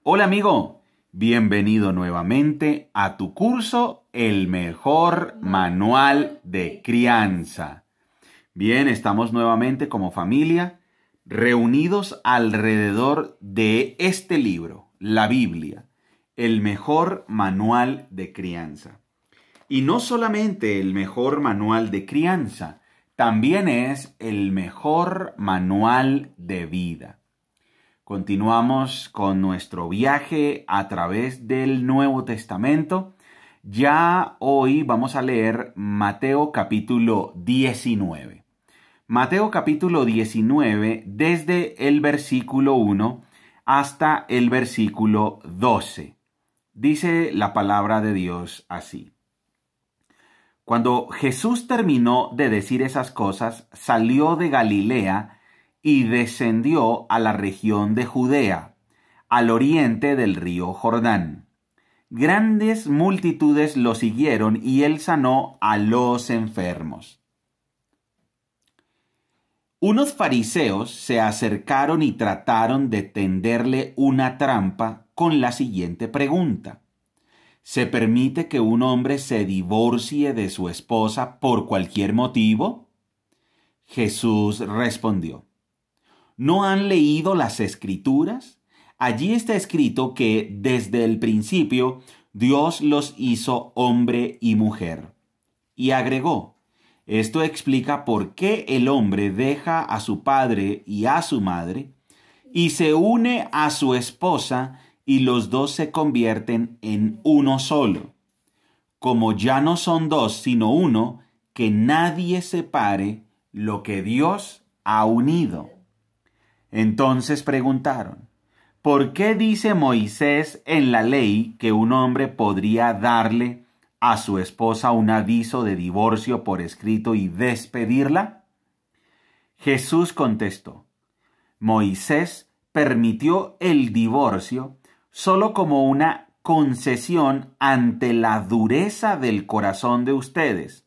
Hola amigo, bienvenido nuevamente a tu curso El mejor manual de crianza. Bien, estamos nuevamente como familia reunidos alrededor de este libro, la Biblia, el mejor manual de crianza. Y no solamente el mejor manual de crianza, también es el mejor manual de vida. Continuamos con nuestro viaje a través del Nuevo Testamento. Ya hoy vamos a leer Mateo capítulo 19. Mateo capítulo 19 desde el versículo 1 hasta el versículo 12. Dice la palabra de Dios así. Cuando Jesús terminó de decir esas cosas, salió de Galilea y descendió a la región de Judea, al oriente del río Jordán. Grandes multitudes lo siguieron y él sanó a los enfermos. Unos fariseos se acercaron y trataron de tenderle una trampa con la siguiente pregunta: ¿se permite que un hombre se divorcie de su esposa por cualquier motivo? Jesús respondió: ¿no han leído las Escrituras? Allí está escrito que desde el principio Dios los hizo hombre y mujer. Y agregó: esto explica por qué el hombre deja a su padre y a su madre y se une a su esposa y los dos se convierten en uno solo. Como ya no son dos sino uno, que nadie separe lo que Dios ha unido. Entonces preguntaron: ¿por qué dice Moisés en la ley que un hombre podría darle a su esposa un aviso de divorcio por escrito y despedirla? Jesús contestó: Moisés permitió el divorcio solo como una concesión ante la dureza del corazón de ustedes,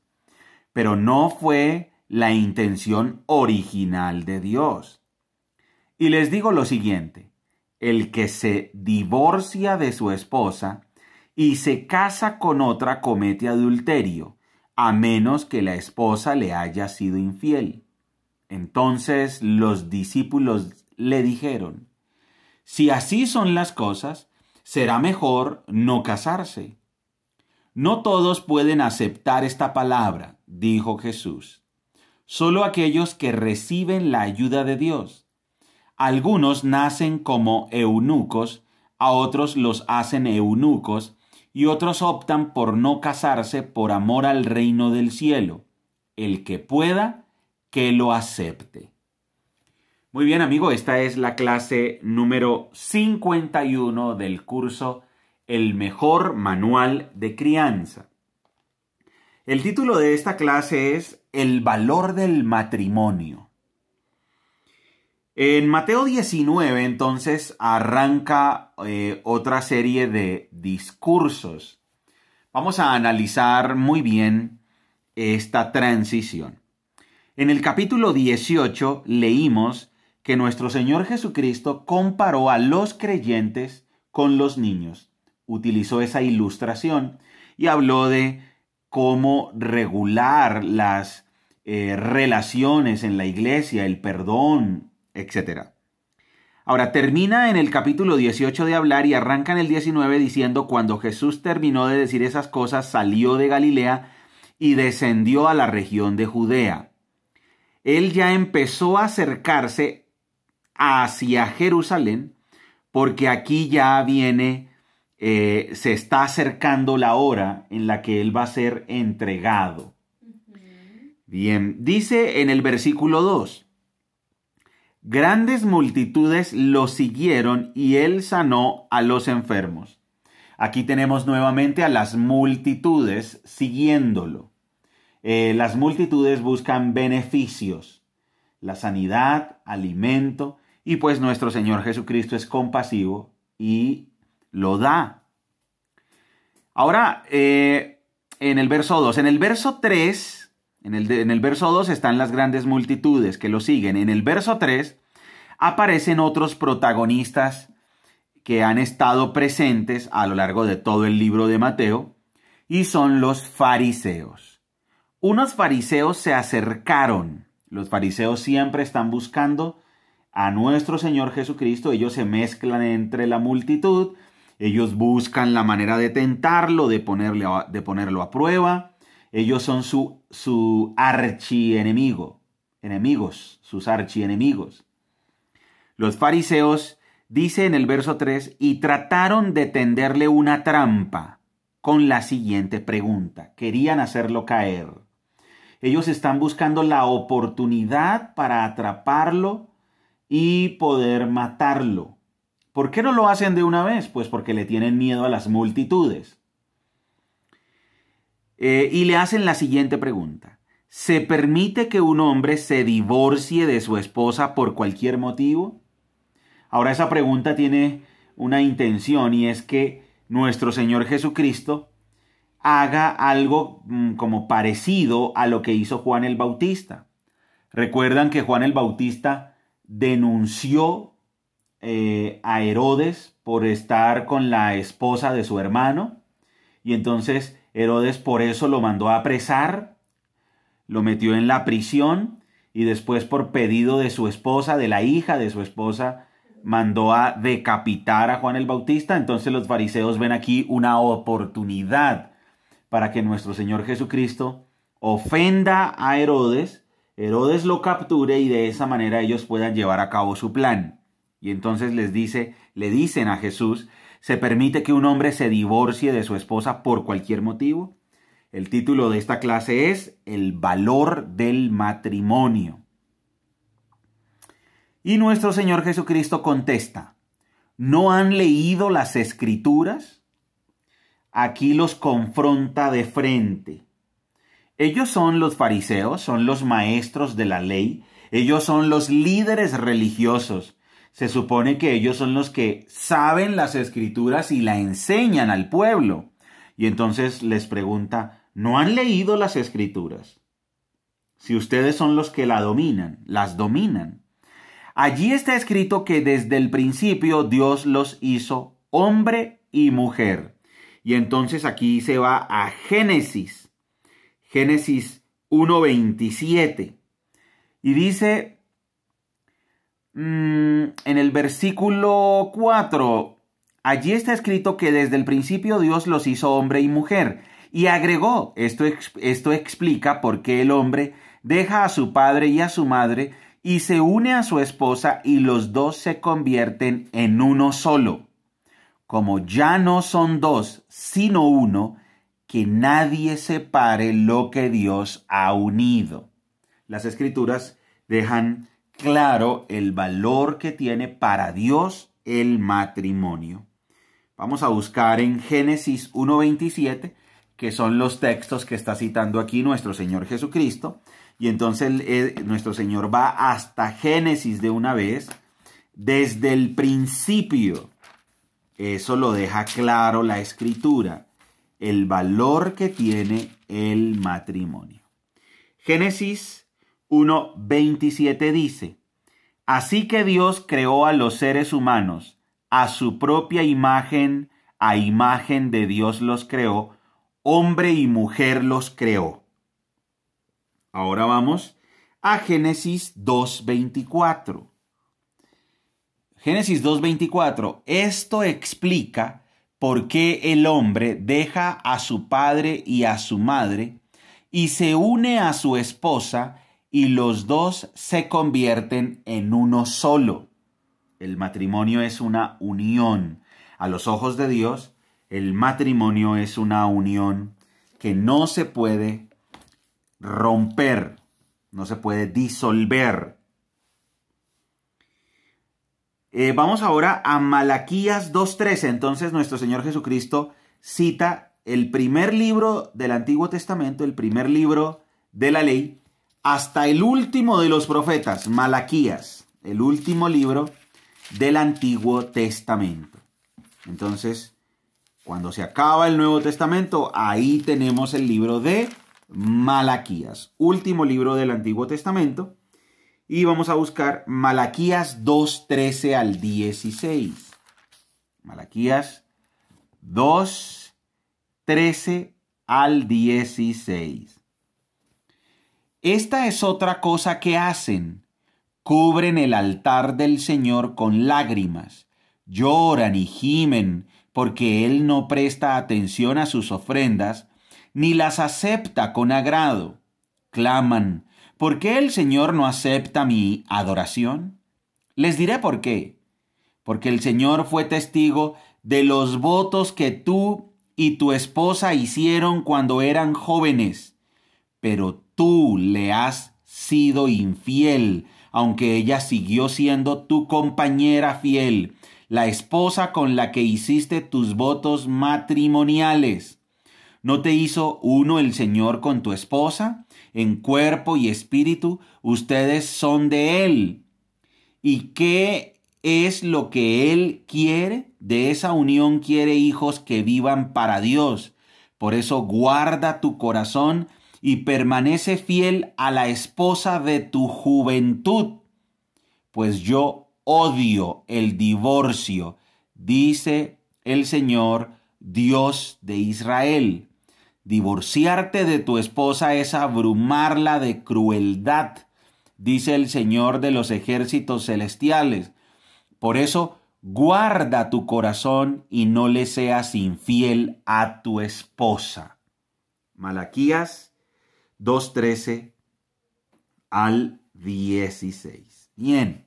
pero no fue la intención original de Dios. Y les digo lo siguiente: el que se divorcia de su esposa y se casa con otra comete adulterio, a menos que la esposa le haya sido infiel. Entonces los discípulos le dijeron: si así son las cosas, será mejor no casarse. No todos pueden aceptar esta palabra, dijo Jesús, solo aquellos que reciben la ayuda de Dios. Algunos nacen como eunucos, a otros los hacen eunucos, y otros optan por no casarse por amor al reino del cielo. El que pueda, que lo acepte. Muy bien, amigo, esta es la clase número 51 del curso El mejor manual de crianza. El título de esta clase es El valor del matrimonio. En Mateo 19, entonces, arranca otra serie de discursos. Vamos a analizar muy bien esta transición. En el capítulo 18 leímos que nuestro Señor Jesucristo comparó a los creyentes con los niños. Utilizó esa ilustración y habló de cómo regular las relaciones en la iglesia, el perdón, etc. Ahora termina en el capítulo 18 de hablar y arranca en el 19 diciendo: cuando Jesús terminó de decir esas cosas, salió de Galilea y descendió a la región de Judea. Él ya empezó a acercarse hacia Jerusalén, porque aquí ya viene, se está acercando la hora en la que él va a ser entregado. Bien, dice en el versículo 2: grandes multitudes lo siguieron y él sanó a los enfermos. Aquí tenemos nuevamente a las multitudes siguiéndolo. Las multitudes buscan beneficios, la sanidad, alimento, y pues nuestro Señor Jesucristo es compasivo y lo da. Ahora, en el verso 2, en el verso 3... En el verso 2 están las grandes multitudes que lo siguen. En el verso 3 aparecen otros protagonistas que han estado presentes a lo largo de todo el libro de Mateo, y son los fariseos. Unos fariseos se acercaron. Los fariseos siempre están buscando a nuestro Señor Jesucristo. Ellos se mezclan entre la multitud. Ellos buscan la manera de tentarlo, de ponerlo a prueba. Ellos son su archienemigo. Sus archienemigos. Los fariseos, dice en el verso 3, y trataron de tenderle una trampa con la siguiente pregunta. Querían hacerlo caer. Ellos están buscando la oportunidad para atraparlo y poder matarlo. ¿Por qué no lo hacen de una vez? Pues porque le tienen miedo a las multitudes. Y le hacen la siguiente pregunta. ¿Se permite que un hombre se divorcie de su esposa por cualquier motivo? Ahora, esa pregunta tiene una intención, y es que nuestro Señor Jesucristo haga algo como parecido a lo que hizo Juan el Bautista. Recuerdan que Juan el Bautista denunció a Herodes por estar con la esposa de su hermano, y entonces Herodes por eso lo mandó a apresar, lo metió en la prisión, y después, por pedido de su esposa, de la hija de su esposa, mandó a decapitar a Juan el Bautista. Entonces los fariseos ven aquí una oportunidad para que nuestro Señor Jesucristo ofenda a Herodes, Herodes lo capture, y de esa manera ellos puedan llevar a cabo su plan. Y entonces le dicen a Jesús, ¿se permite que un hombre se divorcie de su esposa por cualquier motivo? El título de esta clase es El valor del matrimonio. Y nuestro Señor Jesucristo contesta, ¿no han leído las Escrituras? Aquí los confronta de frente. Ellos son los fariseos, son los maestros de la ley, ellos son los líderes religiosos. Se supone que ellos son los que saben las Escrituras y la enseñan al pueblo. Y entonces les pregunta, ¿no han leído las Escrituras? Si ustedes son los que las dominan. Allí está escrito que desde el principio Dios los hizo hombre y mujer. Y entonces aquí se va a Génesis 1:27. Y dice en el versículo 4, allí está escrito que desde el principio Dios los hizo hombre y mujer. Y agregó, esto explica por qué el hombre deja a su padre y a su madre y se une a su esposa, y los dos se convierten en uno solo. Como ya no son dos, sino uno, que nadie separe lo que Dios ha unido. Las Escrituras dejan claro el valor que tiene para Dios el matrimonio. Vamos a buscar en Génesis 1:27, que son los textos que está citando aquí nuestro Señor Jesucristo. Y entonces nuestro Señor va hasta Génesis de una vez, desde el principio. Eso lo deja claro la Escritura, el valor que tiene el matrimonio. Génesis 1:27 dice, así que Dios creó a los seres humanos, a su propia imagen, a imagen de Dios los creó, hombre y mujer los creó. Ahora vamos a Génesis 2:24. Génesis 2:24. Esto explica por qué el hombre deja a su padre y a su madre y se une a su esposa, y los dos se convierten en uno solo. El matrimonio es una unión. A los ojos de Dios, el matrimonio es una unión que no se puede romper, no se puede disolver. Vamos ahora a Malaquías 2:13. Entonces nuestro Señor Jesucristo cita el primer libro del Antiguo Testamento, el primer libro de la ley, hasta el último de los profetas, Malaquías, el último libro del Antiguo Testamento. Entonces, cuando se acaba el Nuevo Testamento, ahí tenemos el libro de Malaquías, último libro del Antiguo Testamento, y vamos a buscar Malaquías 2:13 al 16. Malaquías 2, 13 al 16. Esta es otra cosa que hacen. Cubren el altar del Señor con lágrimas, lloran y gimen porque Él no presta atención a sus ofrendas, ni las acepta con agrado. Claman, ¿por qué el Señor no acepta mi adoración? Les diré por qué. Porque el Señor fue testigo de los votos que tú y tu esposa hicieron cuando eran jóvenes, pero tú le has sido infiel, aunque ella siguió siendo tu compañera fiel, la esposa con la que hiciste tus votos matrimoniales. ¿No te hizo uno el Señor con tu esposa? En cuerpo y espíritu, ustedes son de Él. ¿Y qué es lo que Él quiere? De esa unión quiere hijos que vivan para Dios. Por eso guarda tu corazón y permanece fiel a la esposa de tu juventud, pues yo odio el divorcio, dice el Señor, Dios de Israel. Divorciarte de tu esposa es abrumarla de crueldad, dice el Señor de los ejércitos celestiales. Por eso, guarda tu corazón y no le seas infiel a tu esposa. Malaquías 2:13 al 16. Bien.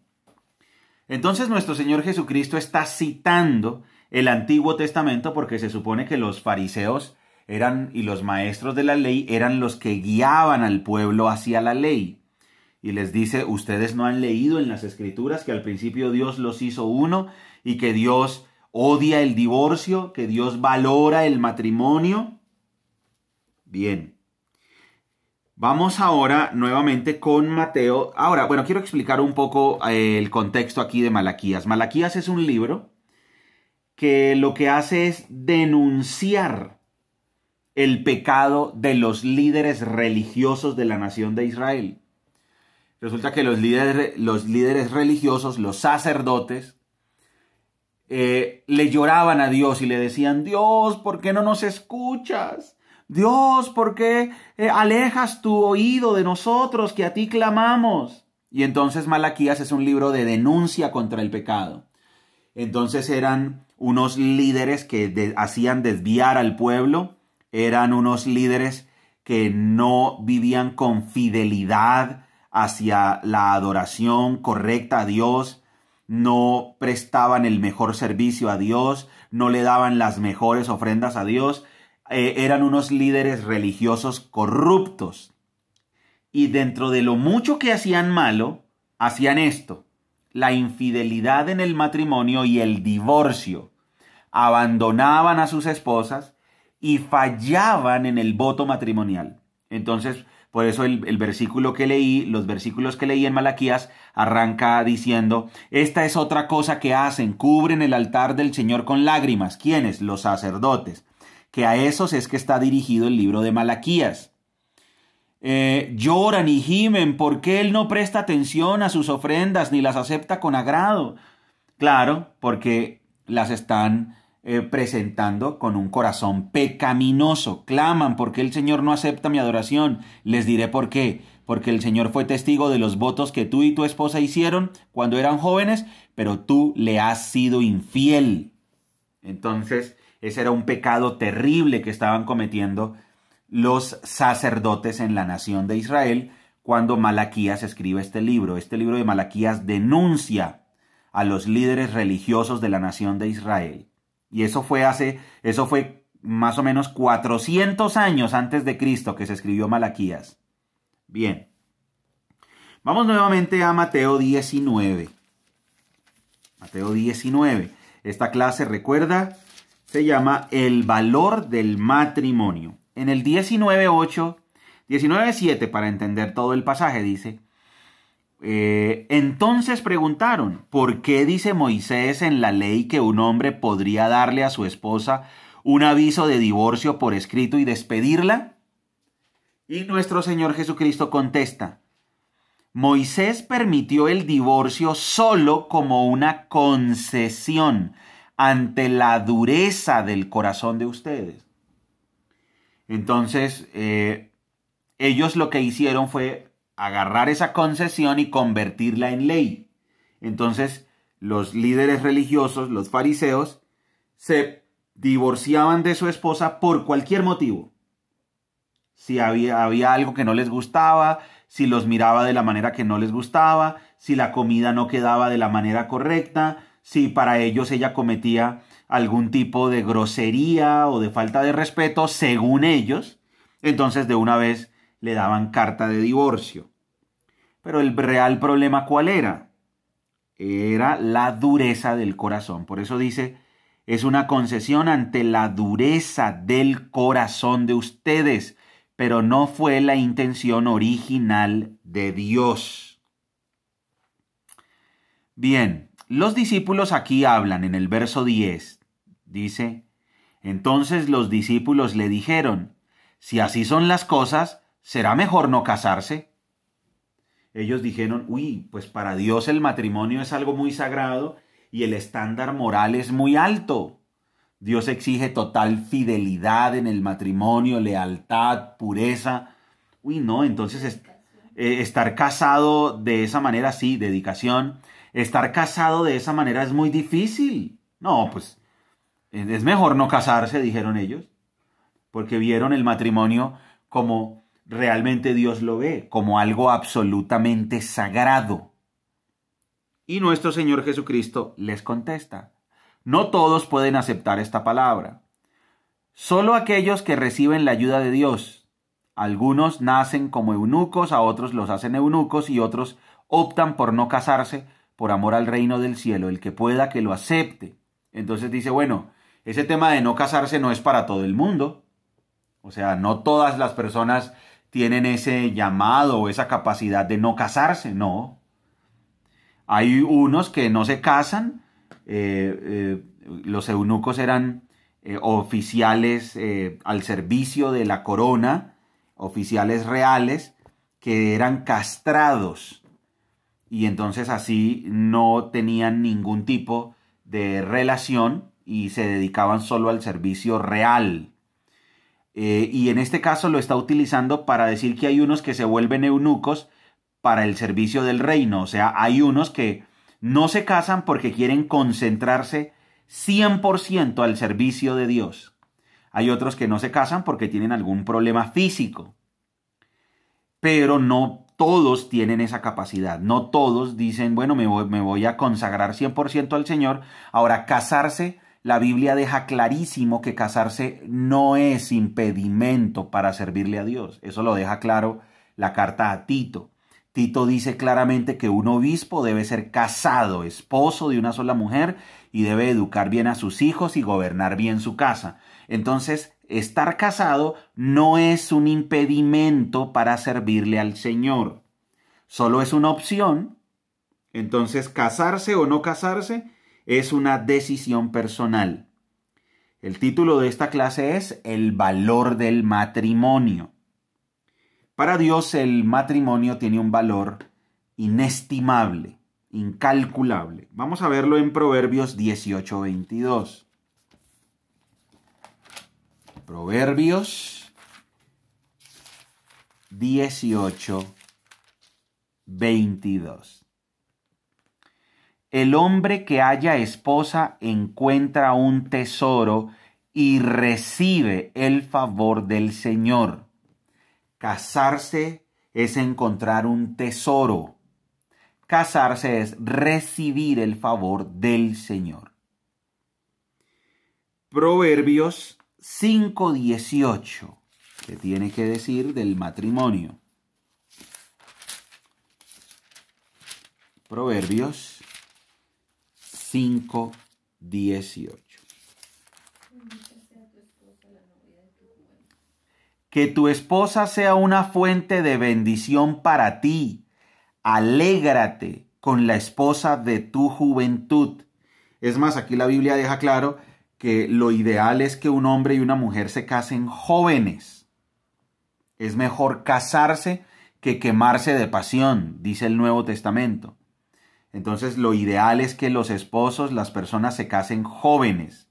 Entonces nuestro Señor Jesucristo está citando el Antiguo Testamento porque se supone que los fariseos y los maestros de la ley eran los que guiaban al pueblo hacia la ley. Y les dice, ustedes no han leído en las Escrituras que al principio Dios los hizo uno y que Dios odia el divorcio, que Dios valora el matrimonio. Bien. Vamos ahora nuevamente con Mateo. Ahora, bueno, quiero explicar un poco el contexto aquí de Malaquías. Malaquías es un libro que lo que hace es denunciar el pecado de los líderes religiosos de la nación de Israel. Resulta que los líderes religiosos, los sacerdotes, le lloraban a Dios y le decían, Dios, ¿por qué no nos escuchas? Dios, ¿por qué alejas tu oído de nosotros que a ti clamamos? Y entonces Malaquías es un libro de denuncia contra el pecado. Entonces eran unos líderes que hacían desviar al pueblo, eran unos líderes que no vivían con fidelidad hacia la adoración correcta a Dios, no prestaban el mejor servicio a Dios, no le daban las mejores ofrendas a Dios. Eran unos líderes religiosos corruptos. Y dentro de lo mucho que hacían malo, hacían esto: la infidelidad en el matrimonio y el divorcio. Abandonaban a sus esposas y fallaban en el voto matrimonial. Entonces, por eso el versículo que leí, los versículos que leí en Malaquías, arranca diciendo, esta es otra cosa que hacen, cubren el altar del Señor con lágrimas. ¿Quiénes? Los sacerdotes. Que a esos es que está dirigido el libro de Malaquías. Lloran y gimen porque Él no presta atención a sus ofrendas ni las acepta con agrado. Claro, porque las están presentando con un corazón pecaminoso. Claman porque el Señor no acepta mi adoración. Les diré por qué. Porque el Señor fue testigo de los votos que tú y tu esposa hicieron cuando eran jóvenes, pero tú le has sido infiel. Entonces, ese era un pecado terrible que estaban cometiendo los sacerdotes en la nación de Israel cuando Malaquías escribe este libro. Este libro de Malaquías denuncia a los líderes religiosos de la nación de Israel. Y eso fue más o menos 400 años antes de Cristo que se escribió Malaquías. Bien. Vamos nuevamente a Mateo 19. Mateo 19. Esta clase, recuerda, se llama El valor del matrimonio. En el 19:7, para entender todo el pasaje, dice, entonces preguntaron, ¿por qué dice Moisés en la ley que un hombre podría darle a su esposa un aviso de divorcio por escrito y despedirla? Y nuestro Señor Jesucristo contesta, Moisés permitió el divorcio solo como una concesión ante la dureza del corazón de ustedes. Entonces, ellos lo que hicieron fue agarrar esa concesión y convertirla en ley. Entonces, los líderes religiosos, los fariseos, se divorciaban de su esposa por cualquier motivo. Si había algo que no les gustaba, si los miraba de la manera que no les gustaba, si la comida no quedaba de la manera correcta, si para ellos ella cometía algún tipo de grosería o de falta de respeto, según ellos, entonces de una vez le daban carta de divorcio. Pero el real problema, ¿cuál era? Era la dureza del corazón. Por eso dice, es una concesión ante la dureza del corazón de ustedes, pero no fue la intención original de Dios. Bien, los discípulos aquí hablan en el verso 10. Dice, entonces los discípulos le dijeron, si así son las cosas, ¿será mejor no casarse? Ellos dijeron, pues para Dios el matrimonio es algo muy sagrado y el estándar moral es muy alto. Dios exige total fidelidad en el matrimonio, lealtad, pureza. No, entonces estar casado de esa manera, sí, dedicación. Estar casado de esa manera es muy difícil. No, pues es mejor no casarse, dijeron ellos, porque vieron el matrimonio como realmente Dios lo ve, como algo absolutamente sagrado. Y nuestro Señor Jesucristo les contesta, no todos pueden aceptar esta palabra, solo aquellos que reciben la ayuda de Dios. Algunos nacen como eunucos, a otros los hacen eunucos y otros optan por no casarse por amor al reino del cielo, el que pueda que lo acepte. Entonces dice, bueno, ese tema de no casarse no es para todo el mundo. O sea, no todas las personas tienen ese llamado o esa capacidad de no casarse, no. Hay unos que no se casan. Los eunucos eran oficiales al servicio de la corona, oficiales reales que eran castrados. Y entonces así no tenían ningún tipo de relación y se dedicaban solo al servicio real. Y en este caso lo está utilizando para decir que hay unos que se vuelven eunucos para el servicio del reino. O sea, hay unos que no se casan porque quieren concentrarse 100% al servicio de Dios. Hay otros que no se casan porque tienen algún problema físico. Pero no todos tienen esa capacidad. No todos dicen, bueno, me voy a consagrar 100% al Señor. Ahora, casarse, la Biblia deja clarísimo que casarse no es impedimento para servirle a Dios. Eso lo deja claro la carta a Tito. Tito dice claramente que un obispo debe ser casado, esposo de una sola mujer, y debe educar bien a sus hijos y gobernar bien su casa. Entonces, estar casado no es un impedimento para servirle al Señor. Solo es una opción. Entonces, casarse o no casarse es una decisión personal. El título de esta clase es El valor del matrimonio. Para Dios el matrimonio tiene un valor inestimable, incalculable. Vamos a verlo en Proverbios 18:22. Proverbios 18:22. El hombre que halla esposa encuentra un tesoro y recibe el favor del Señor. Casarse es encontrar un tesoro. Casarse es recibir el favor del Señor. Proverbios 5:18. ¿Qué tiene que decir del matrimonio? Proverbios 5:18. Que tu esposa sea una fuente de bendición para ti. Alégrate con la esposa de tu juventud. Es más, aquí la Biblia deja claro que lo ideal es que un hombre y una mujer se casen jóvenes. Es mejor casarse que quemarse de pasión, dice el Nuevo Testamento. Entonces lo ideal es que los esposos, las personas se casen jóvenes.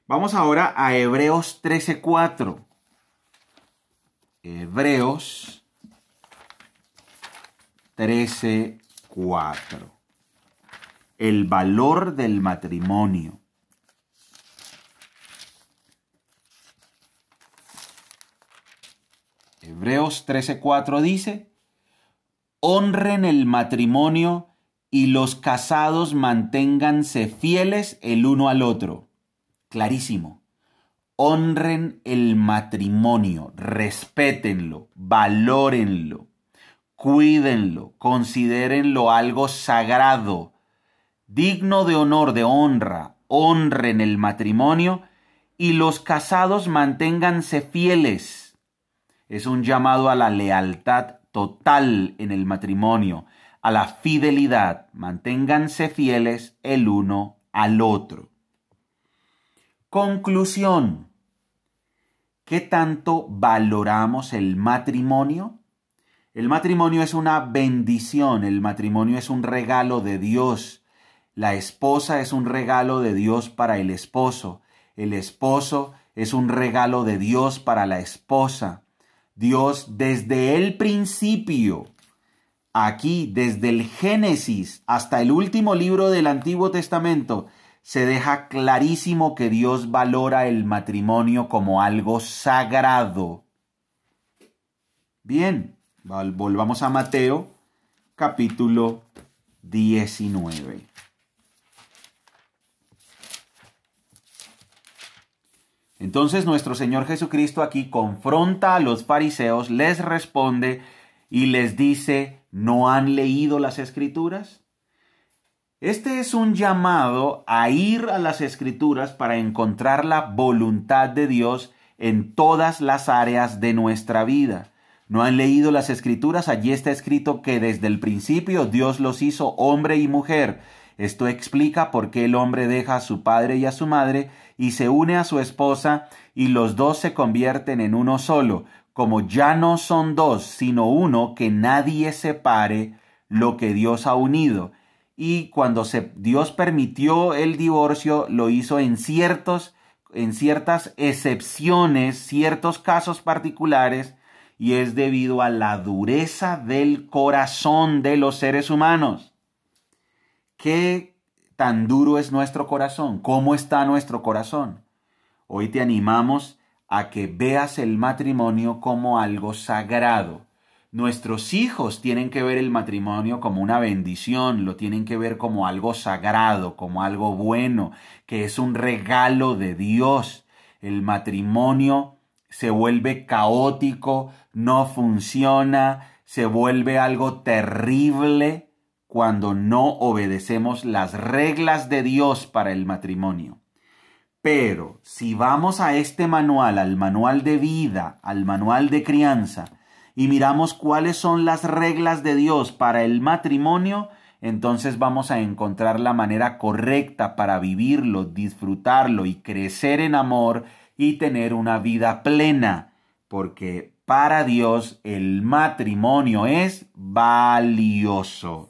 Vamos ahora a Hebreos 13:4. Hebreos 13:4. El valor del matrimonio. Hebreos 13:4 dice: honren el matrimonio y los casados manténganse fieles el uno al otro. Clarísimo. Honren el matrimonio, respétenlo, valórenlo, cuídenlo, considérenlo algo sagrado, digno de honor, de honra. Honren el matrimonio y los casados manténganse fieles. Es un llamado a la lealtad total en el matrimonio, a la fidelidad. Manténganse fieles el uno al otro. Conclusión. ¿Qué tanto valoramos el matrimonio? El matrimonio es una bendición, el matrimonio es un regalo de Dios. La esposa es un regalo de Dios para el esposo es un regalo de Dios para la esposa. Dios desde el principio, aquí desde el Génesis hasta el último libro del Antiguo Testamento, se deja clarísimo que Dios valora el matrimonio como algo sagrado. Bien, volvamos a Mateo, capítulo 19. Entonces nuestro Señor Jesucristo aquí confronta a los fariseos, les responde y les dice: ¿no han leído las Escrituras? Este es un llamado a ir a las Escrituras para encontrar la voluntad de Dios en todas las áreas de nuestra vida. ¿No han leído las Escrituras? Allí está escrito que desde el principio Dios los hizo hombre y mujer. Esto explica por qué el hombre deja a su padre y a su madre y se une a su esposa y los dos se convierten en uno solo, como ya no son dos, sino uno, que nadie separe lo que Dios ha unido. Y cuando Dios permitió el divorcio, lo hizo en ciertas excepciones, ciertos casos particulares, y es debido a la dureza del corazón de los seres humanos. ¿Qué tan duro es nuestro corazón? ¿Cómo está nuestro corazón? Hoy te animamos a que veas el matrimonio como algo sagrado. Nuestros hijos tienen que ver el matrimonio como una bendición, lo tienen que ver como algo sagrado, como algo bueno, que es un regalo de Dios. El matrimonio se vuelve caótico, no funciona, se vuelve algo terrible cuando no obedecemos las reglas de Dios para el matrimonio. Pero si vamos a este manual, al manual de vida, al manual de crianza, y miramos cuáles son las reglas de Dios para el matrimonio, entonces vamos a encontrar la manera correcta para vivirlo, disfrutarlo y crecer en amor y tener una vida plena, porque para Dios el matrimonio es valioso.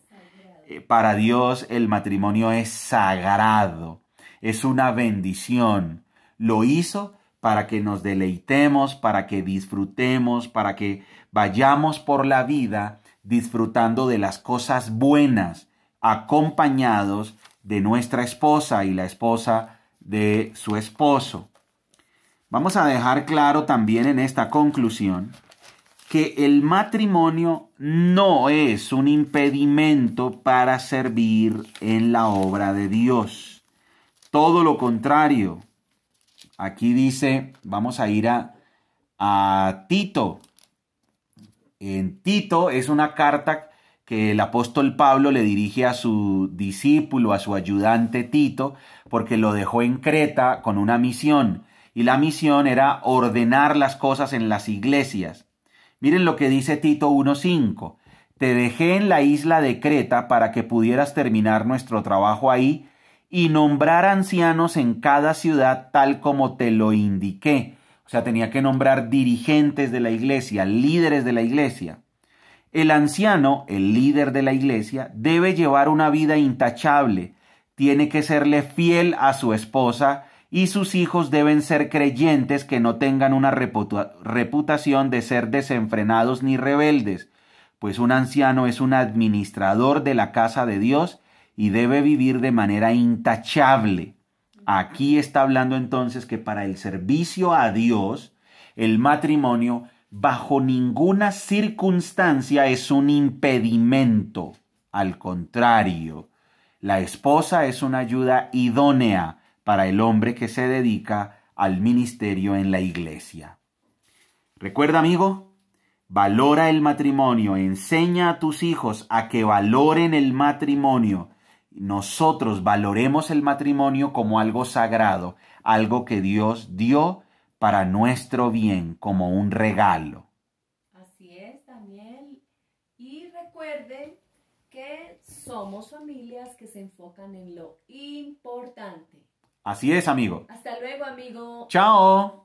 Para Dios el matrimonio es sagrado, es una bendición. Lo hizo para que nos deleitemos, para que disfrutemos, para que vayamos por la vida disfrutando de las cosas buenas, acompañados de nuestra esposa y la esposa de su esposo. Vamos a dejar claro también en esta conclusión que el matrimonio no es un impedimento para servir en la obra de Dios. Todo lo contrario. Aquí dice, vamos a ir a Tito. En Tito es una carta que el apóstol Pablo le dirige a su discípulo, a su ayudante Tito, porque lo dejó en Creta con una misión. Y la misión era ordenar las cosas en las iglesias. Miren lo que dice Tito 1:5. Te dejé en la isla de Creta para que pudieras terminar nuestro trabajo ahí y nombrar ancianos en cada ciudad tal como te lo indiqué. O sea, tenía que nombrar dirigentes de la iglesia, líderes de la iglesia. El anciano, el líder de la iglesia, debe llevar una vida intachable, tiene que serle fiel a su esposa y sus hijos deben ser creyentes que no tengan una reputación de ser desenfrenados ni rebeldes, pues un anciano es un administrador de la casa de Dios y debe vivir de manera intachable. Aquí está hablando entonces que para el servicio a Dios, el matrimonio bajo ninguna circunstancia es un impedimento. Al contrario, la esposa es una ayuda idónea para el hombre que se dedica al ministerio en la iglesia. Recuerda, amigo, valora el matrimonio, enseña a tus hijos a que valoren el matrimonio. Nosotros valoremos el matrimonio como algo sagrado, algo que Dios dio para nuestro bien, como un regalo. Así es, Daniel. Y recuerden que somos familias que se enfocan en lo importante. Así es, amigo. Hasta luego, amigo. Chao.